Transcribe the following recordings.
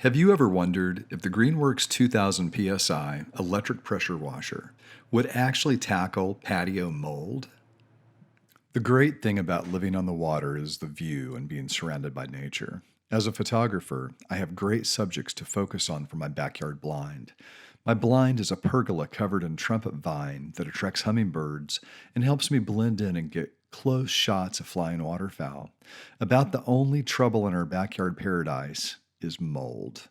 Have you ever wondered if the Greenworks 2000 PSI electric pressure washer would actually tackle patio mold? The great thing about living on the water is the view and being surrounded by nature. As a photographer, I have great subjects to focus on for my backyard blind. My blind is a pergola covered in trumpet vine that attracts hummingbirds and helps me blend in and get close shots of flying waterfowl. About the only trouble in our backyard paradise is mold.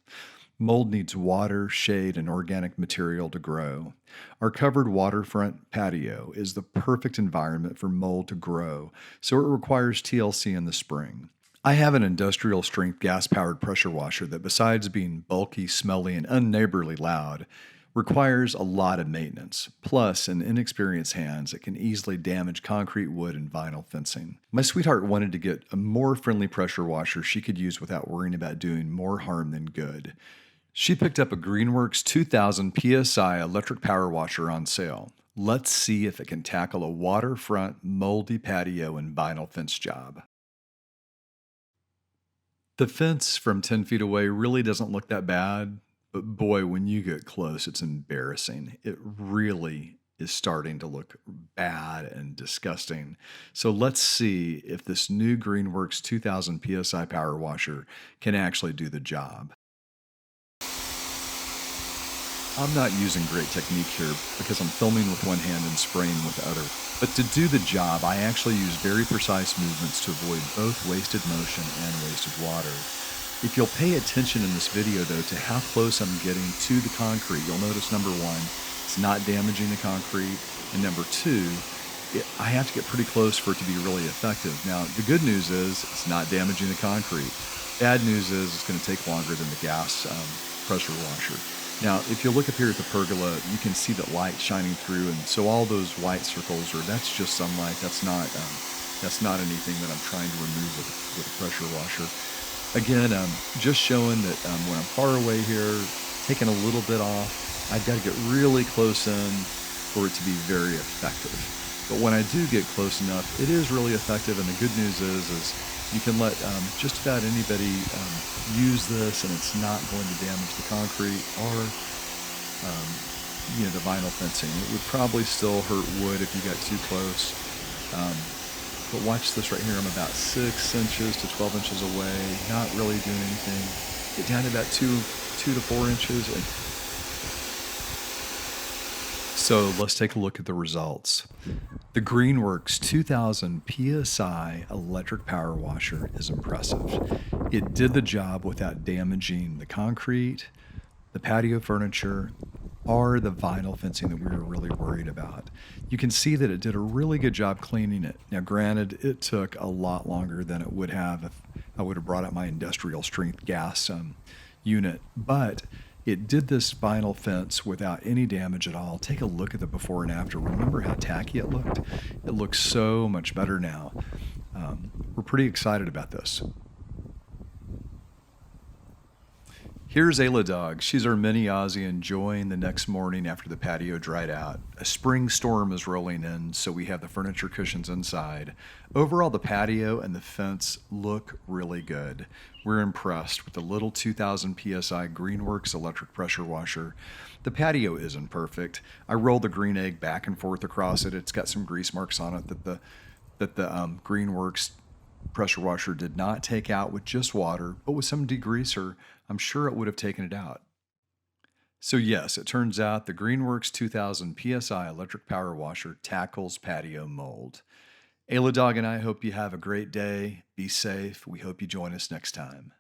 Mold needs water, shade, and organic material to grow. Our covered waterfront patio is the perfect environment for mold to grow, so it requires TLC in the spring. I have an industrial strength gas powered pressure washer that, besides being bulky, smelly, and unneighborly loud, requires a lot of maintenance. Plus, in inexperienced hands, it can easily damage concrete, wood, and vinyl fencing. My sweetheart wanted to get a more friendly pressure washer she could use without worrying about doing more harm than good. She picked up a Greenworks 2000 PSI electric power washer on sale. Let's see if it can tackle a waterfront, moldy patio and vinyl fence job. The fence from 10 feet away really doesn't look that bad, but boy, when you get close, it's embarrassing. It really is starting to look bad and disgusting. So let's see if this new Greenworks 2000 PSI power washer can actually do the job. I'm not using great technique here because I'm filming with one hand and spraying with the other. But to do the job, I actually use very precise movements to avoid both wasted motion and wasted water. If you'll pay attention in this video, though, to how close I'm getting to the concrete, you'll notice, number one, it's not damaging the concrete, and number two, I have to get pretty close for it to be really effective. Now, the good news is it's not damaging the concrete. Bad news is it's going to take longer than the gas pressure washer. Now, if you look up here at the pergola, you can see that light shining through, and so all those white circles that's just sunlight. That's not anything that I'm trying to remove with a pressure washer. Again, just showing that when I'm far away here, taking a little bit off, I've got to get really close in for it to be very effective. But when I do get close enough, it is really effective, and the good news is you can let just about anybody use this, and it's not going to damage the concrete or the vinyl fencing. It would probably still hurt wood if you got too close. But watch this right here. I'm about 6 inches to 12 inches away, not really doing anything. Get down to about 2 to 4 inches. So let's take a look at the results. The Greenworks 2000 PSI electric power washer is impressive. It did the job without damaging the concrete, the patio furniture, or the vinyl fencing that we were really worried about. You can see that it did a really good job cleaning it. Now, granted, it took a lot longer than it would have if I would have brought out my industrial strength gas unit, but it did this vinyl fence without any damage at all. Take a look at the before and after. Remember how tacky it looked? It looks so much better now. We're pretty excited about this. Here's Ayla Dog. She's our mini Aussie enjoying the next morning after the patio dried out. A spring storm is rolling in, so we have the furniture cushions inside. Overall, the patio and the fence look really good. We're impressed with the little 2000 PSI Greenworks electric pressure washer. The patio isn't perfect. I rolled the green egg back and forth across it. It's got some grease marks on it that the Greenworks pressure washer did not take out with just water, but with some degreaser, I'm sure it would have taken it out. So yes, it turns out the Greenworks 2000 PSI electric power washer tackles patio mold. Ayla Dog and I hope you have a great day. Be safe. We hope you join us next time.